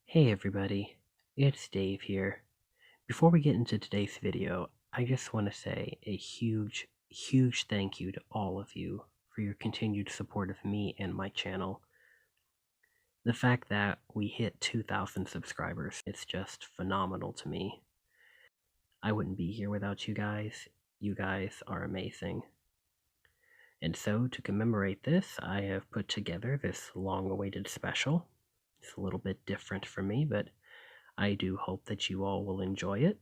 Hey everybody, it's Dave here. Before we get into today's video, I just want to say a huge thank you to all of you for your continued support of me and my channel. The fact that we hit 2,000 subscribers, it's just phenomenal to me. I wouldn't be here without you guys. You guys are amazing. And so, to commemorate this, I have put together this long-awaited special. It's a little bit different for me, but I do hope that you all will enjoy it.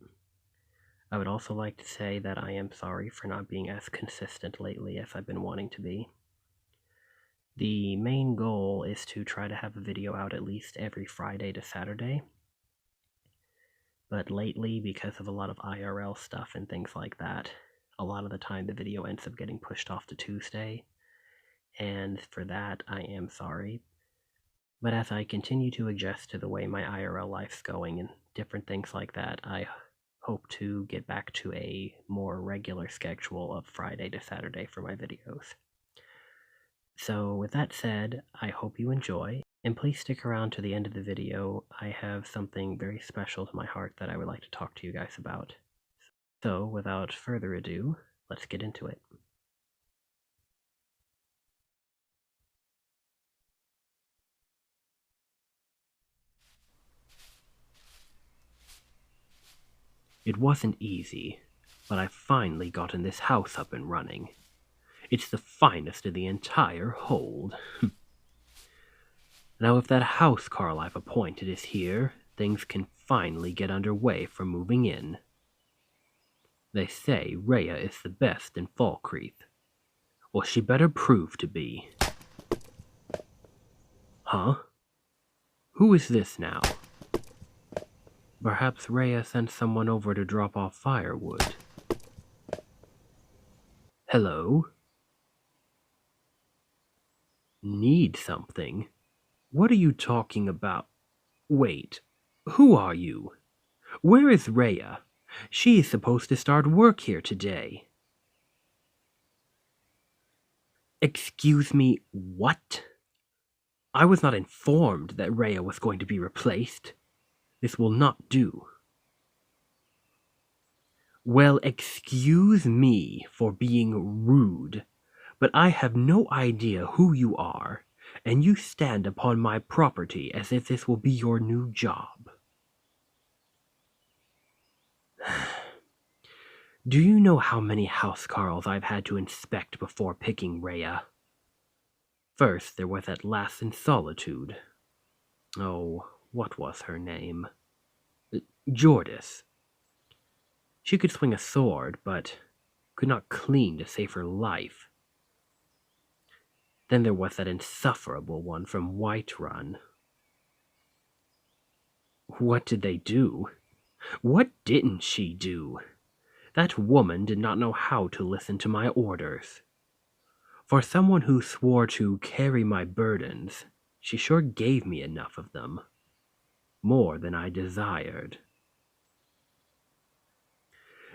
I would also like to say that I am sorry for not being as consistent lately as I've been wanting to be. The main goal is to try to have a video out at least every Friday to Saturday. But lately, because of a lot of IRL stuff and things like that, a lot of the time the video ends up getting pushed off to Tuesday. And for that, I am sorry. But as I continue to adjust to the way my IRL life's going and different things like that, I hope to get back to a more regular schedule of Friday to Saturday for my videos. So with that said, I hope you enjoy, and please stick around to the end of the video. I have something very special to my heart that I would like to talk to you guys about. So without further ado, let's get into it. It wasn't easy, but I finally gotten this house up and running. It's the finest in the entire hold. Now if that housecarl I've appointed is here, things can finally get underway for moving in. They say Rayya is the best in Falkreath. Well, she better prove to be. Huh? Who is this now? Perhaps Rayya sent someone over to drop off firewood. Hello? Need something? What are you talking about? Wait, who are you? Where is Rayya? She is supposed to start work here today. Excuse me, what? I was not informed that Rayya was going to be replaced. This will not do. Well, excuse me for being rude, but I have no idea who you are, and you stand upon my property as if this will be your new job. Do you know how many housecarls I've had to inspect before picking Rayya? First, there was that lass in Solitude. Oh, what was her name? Jordis. She could swing a sword, but could not clean to save her life. Then there was that insufferable one from Whiterun. What did they do? What didn't she do? That woman did not know how to listen to my orders. For someone who swore to carry my burdens, she sure gave me enough of them. More than I desired.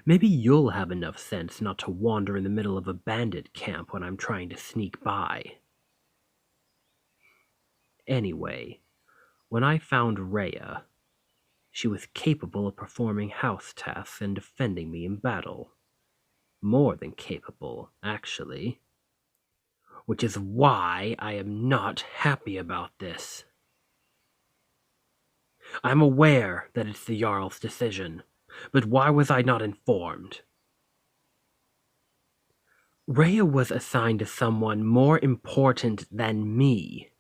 Maybe you'll have enough sense not to wander in the middle of a bandit camp when I'm trying to sneak by. Anyway, when I found Rayya, she was capable of performing house tasks and defending me in battle. More than capable, actually. Which is why I am not happy about this. I'm aware that it's the Jarl's decision, but why was I not informed? Rayya was assigned to someone more important than me.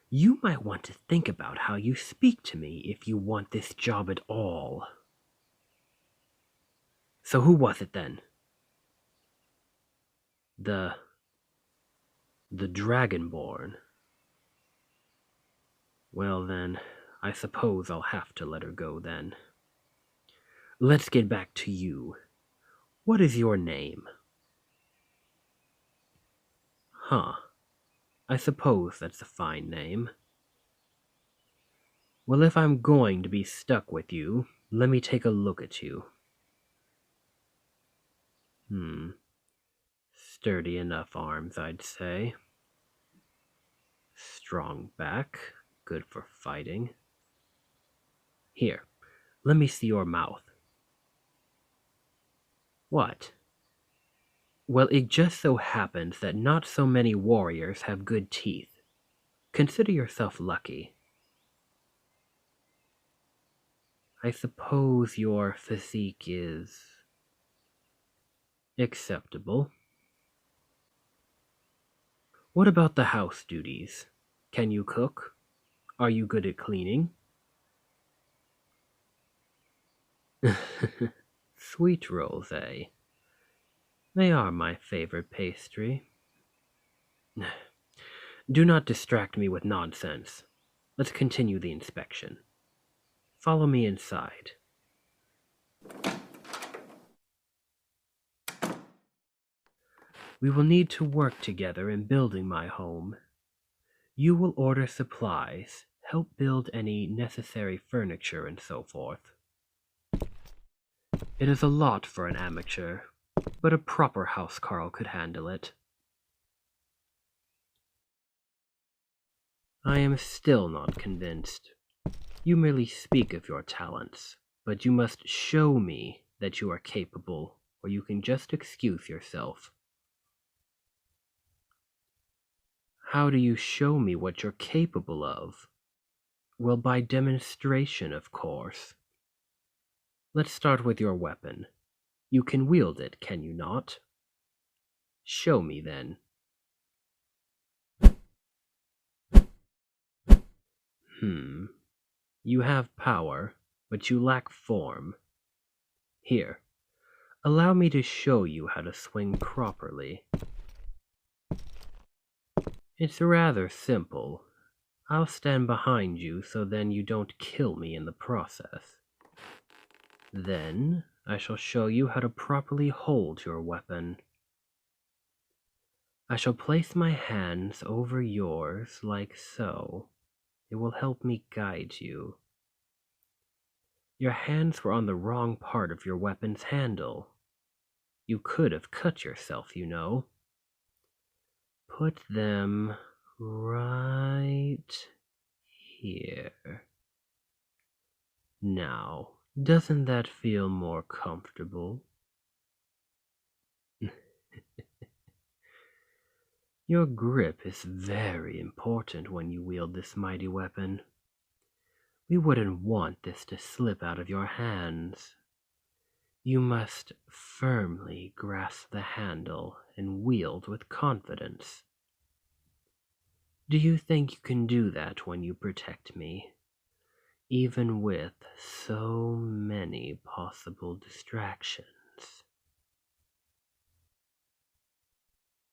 You might want to think about how you speak to me if you want this job at all. So who was it then? The Dragonborn. Well then, I suppose I'll have to let her go then. Let's get back to you. What is your name? Huh. I suppose that's a fine name. Well, if I'm going to be stuck with you, let me take a look at you. Sturdy enough arms, I'd say. Strong back, good for fighting. Here, let me see your mouth. What? Well, it just so happens that not so many warriors have good teeth. Consider yourself lucky. I suppose your physique is acceptable. What about the house duties? Can you cook? Are you good at cleaning? Sweet rolls, eh? They are my favorite pastry. Do not distract me with nonsense. Let's continue the inspection. Follow me inside. We will need to work together in building my home. You will order supplies, help build any necessary furniture and so forth. It is a lot for an amateur, but a proper housecarl could handle it. I am still not convinced. You merely speak of your talents, but you must show me that you are capable, or you can just excuse yourself. How do you show me what you're capable of? Well, by demonstration, of course. Let's start with your weapon. You can wield it, can you not? Show me, then. You have power, but you lack form. Here, allow me to show you how to swing properly. It's rather simple. I'll stand behind you so then you don't kill me in the process. Then, I shall show you how to properly hold your weapon. I shall place my hands over yours like so. It will help me guide you. Your hands were on the wrong part of your weapon's handle. You could have cut yourself, you know. Put them right here. Now, doesn't that feel more comfortable? Your grip is very important when you wield this mighty weapon. We wouldn't want this to slip out of your hands. You must firmly grasp the handle and wield with confidence. Do you think you can do that when you protect me, even with so many possible distractions?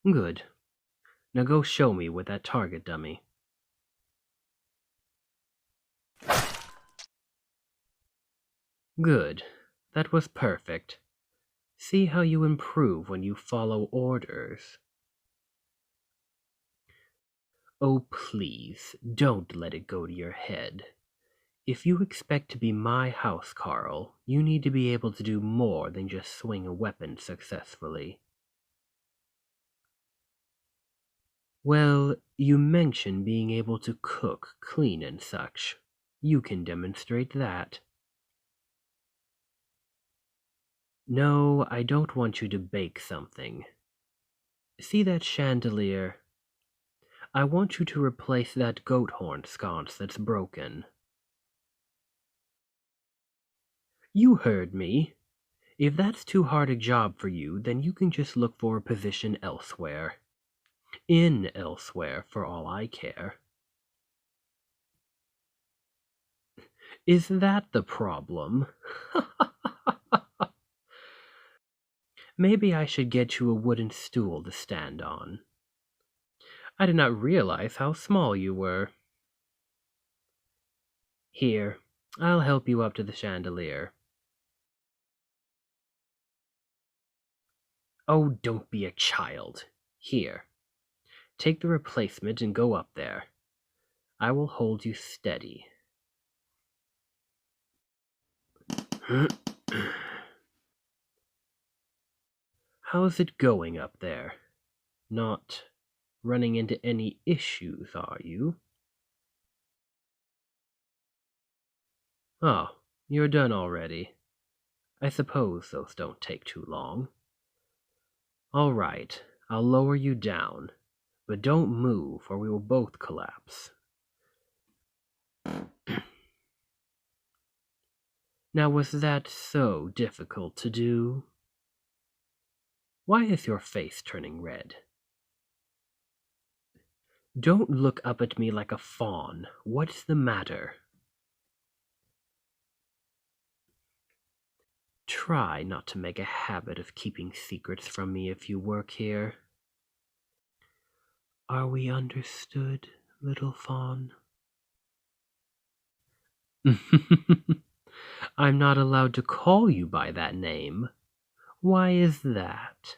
Good. Now go show me with that target dummy. Good. That was perfect. See how you improve when you follow orders. Oh, please, don't let it go to your head. If you expect to be my housecarl, you need to be able to do more than just swing a weapon successfully. Well, you mentioned being able to cook, clean, and such. You can demonstrate that. No, I don't want you to bake something. See that chandelier? I want you to replace that goat horn sconce that's broken. You heard me. If that's too hard a job for you, then you can just look for a position elsewhere. Elsewhere, for all I care. Is that the problem? Maybe I should get you a wooden stool to stand on. I did not realize how small you were. Here, I'll help you up to the chandelier. Oh, don't be a child. Here, take the replacement and go up there. I will hold you steady. How's it going up there? Not running into any issues, are you? Oh, you're done already. I suppose those don't take too long. All right, I'll lower you down, but don't move or we will both collapse. Now, was that so difficult to do? Why is your face turning red? Don't look up at me like a fawn. What's the matter? Try not to make a habit of keeping secrets from me if you work here. Are we understood, little fawn? I'm not allowed to call you by that name. Why is that?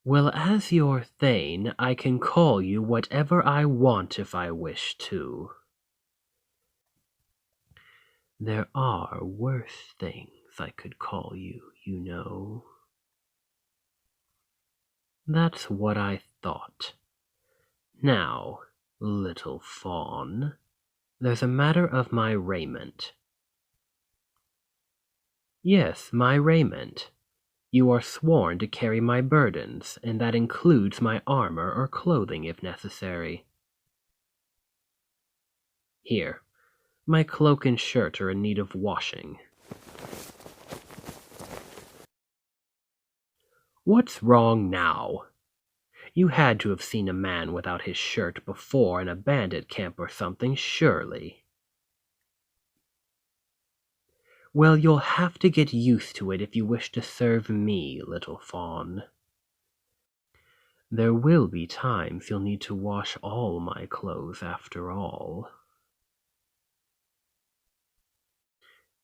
Well, as your Thane, I can call you whatever I want if I wish to. There are worse things I could call you, you know. That's what I thought. Now, little fawn, there's a matter of my raiment. Yes, my raiment. You are sworn to carry my burdens, and that includes my armor or clothing if necessary. Here, my cloak and shirt are in need of washing. What's wrong now? You had to have seen a man without his shirt before in a bandit camp or something, surely. Well, you'll have to get used to it if you wish to serve me, little fawn. There will be times you'll need to wash all my clothes after all.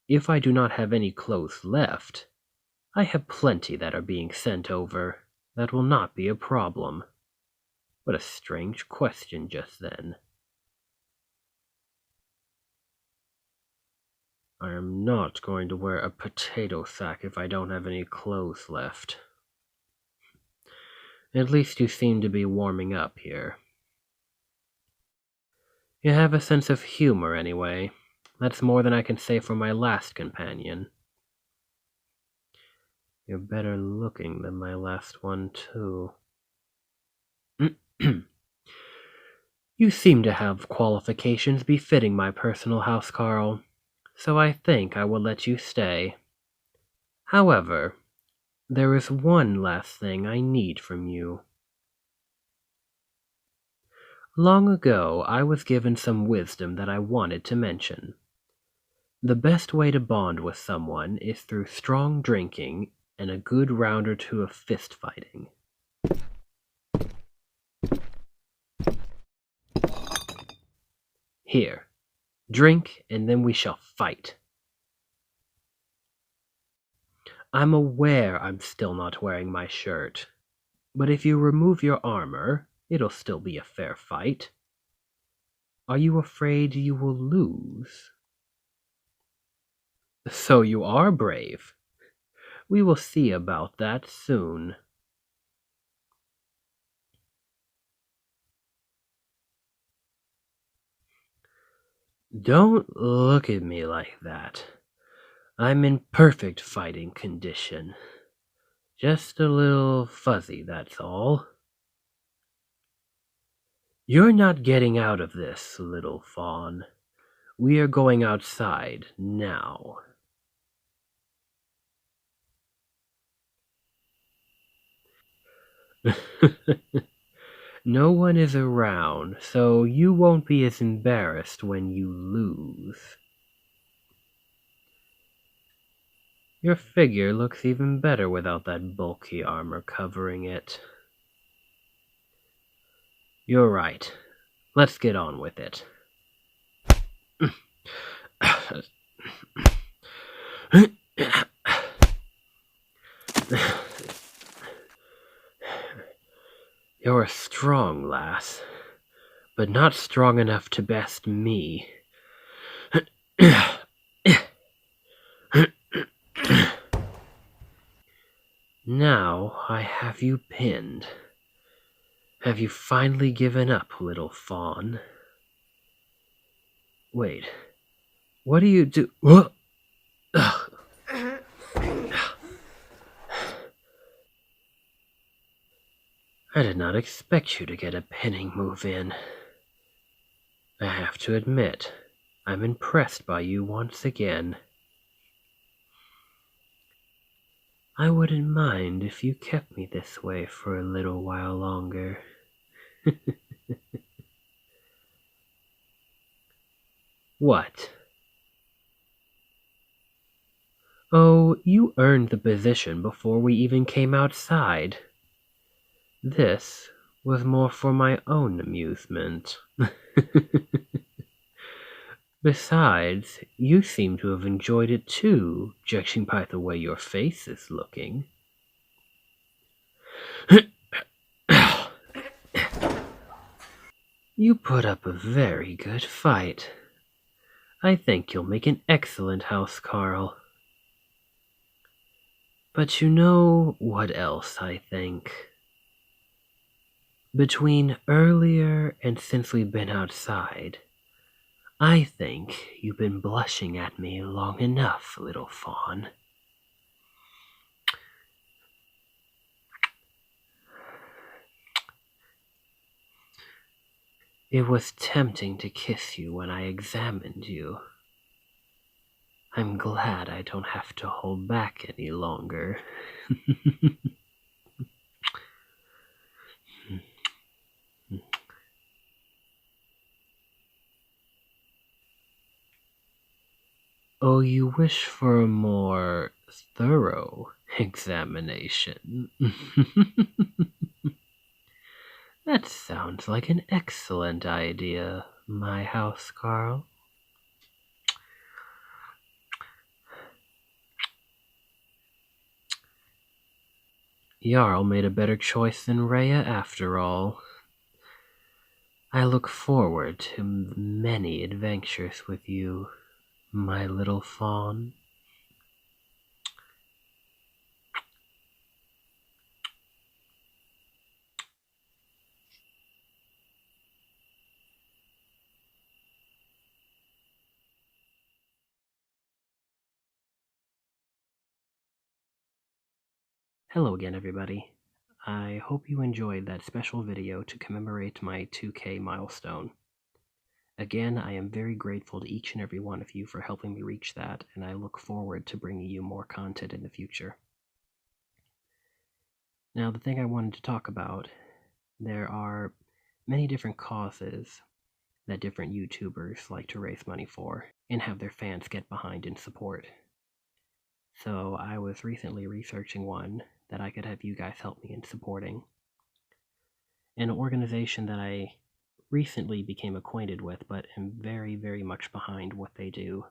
If I do not have any clothes left, I have plenty that are being sent over. That will not be a problem. What a strange question just then. I am not going to wear a potato sack if I don't have any clothes left. At least you seem to be warming up here. You have a sense of humor anyway. That's more than I can say for my last companion. You're better looking than my last one, too. You seem to have qualifications befitting my personal housecarl, so I think I will let you stay. However, there is one last thing I need from you. Long ago, I was given some wisdom that I wanted to mention. The best way to bond with someone is through strong drinking and a good round or two of fist fighting. Here, drink, and then we shall fight. I'm aware I'm still not wearing my shirt, but if you remove your armor, it'll still be a fair fight. Are you afraid you will lose? So you are brave. We will see about that soon. Don't look at me like that. I'm in perfect fighting condition. Just a little fuzzy, that's all. You're not getting out of this, little fawn. We are going outside now. No one is around, so you won't be as embarrassed when you lose. Your figure looks even better without that bulky armor covering it. You're right. Let's get on with it. You're a strong lass, but not strong enough to best me. Now I have you pinned. Have you finally given up, little fawn? Wait, What do you do? What? I did not expect you to get a pinning move in. I have to admit, I'm impressed by you once again. I wouldn't mind if you kept me this way for a little while longer. What? Oh, you earned the position before we even came outside. This was more for my own amusement. Besides, you seem to have enjoyed it too, judging by the way your face is looking. You put up a very good fight. I think you'll make an excellent housecarl. But you know what else I think? Between earlier and since we've been outside, I think you've been blushing at me long enough, little fawn. It was tempting to kiss you when I examined you. I'm glad I don't have to hold back any longer. Oh, you wish for a more thorough examination? That sounds like an excellent idea, my housecarl. Jarl made a better choice than Rayya after all. I look forward to many adventures with you, my little fawn. Hello again, everybody. I hope you enjoyed that special video to commemorate my 2K milestone. Again, I am very grateful to each and every one of you for helping me reach that, and I look forward to bringing you more content in the future. Now, the thing I wanted to talk about, there are many different causes that different YouTubers like to raise money for and have their fans get behind and support. So I was recently researching one that I could have you guys help me in supporting. An organization that I recently became acquainted with but am very, very much behind what they do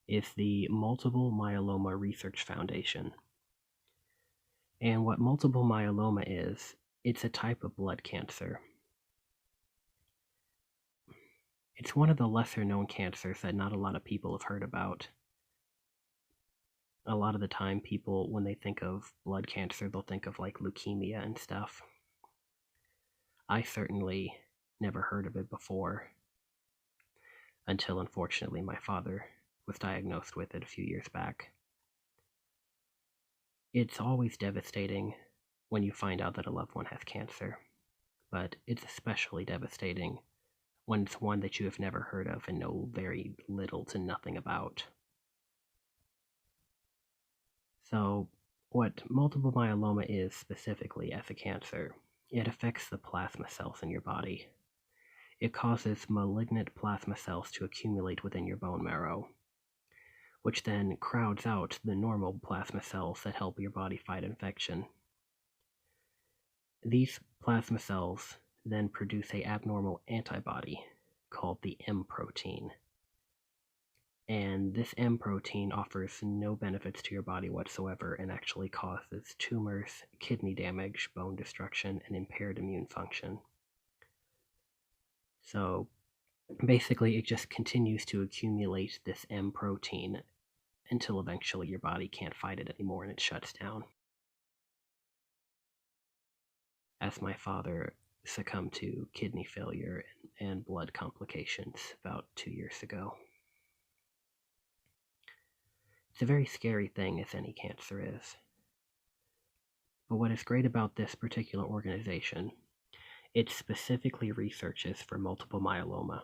is the Multiple Myeloma Research Foundation. And what multiple myeloma is, it's a type of blood cancer. It's one of the lesser known cancers that not a lot of people have heard about. A lot of the time people, when they think of blood cancer, they'll think of like leukemia and stuff. I certainly never heard of it before, until unfortunately my father was diagnosed with it a few years back. It's always devastating when you find out that a loved one has cancer, but it's especially devastating when it's one that you have never heard of and know very little to nothing about. So, what multiple myeloma is specifically as a cancer, it affects the plasma cells in your body. It causes malignant plasma cells to accumulate within your bone marrow, which then crowds out the normal plasma cells that help your body fight infection. These plasma cells then produce an abnormal antibody called the M protein. And this M protein offers no benefits to your body whatsoever and actually causes tumors, kidney damage, bone destruction, and impaired immune function. So basically, it just continues to accumulate this M protein until eventually your body can't fight it anymore and it shuts down. As my father succumbed to kidney failure and blood complications about 2 years ago. It's a very scary thing, as any cancer is. But what is great about this particular organization, it specifically researches for multiple myeloma.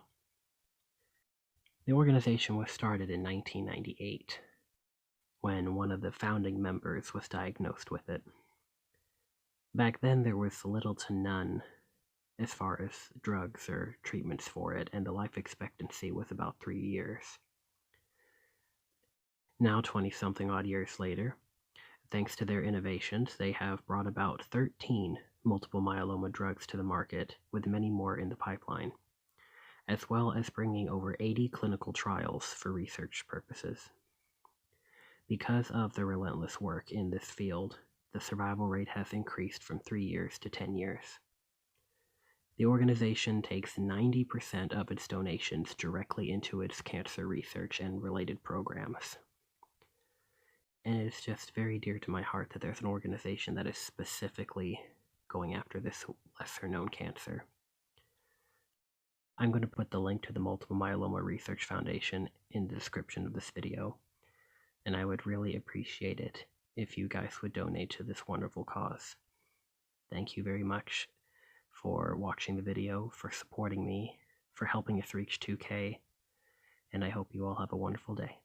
The organization was started in 1998, when one of the founding members was diagnosed with it. Back then, there was little to none as far as drugs or treatments for it, and the life expectancy was about 3 years. Now, 20-something odd years later, thanks to their innovations, they have brought about 13 multiple myeloma drugs to the market, with many more in the pipeline, as well as bringing over 80 clinical trials for research purposes. Because of the relentless work in this field, the survival rate has increased from 3 years to 10 years. The organization takes 90% of its donations directly into its cancer research and related programs. And it's just very dear to my heart that there's an organization that is specifically going after this lesser-known cancer. I'm going to put the link to the Multiple Myeloma Research Foundation in the description of this video, and I would really appreciate it if you guys would donate to this wonderful cause. Thank you very much for watching the video, for supporting me, for helping us reach 2K, and I hope you all have a wonderful day.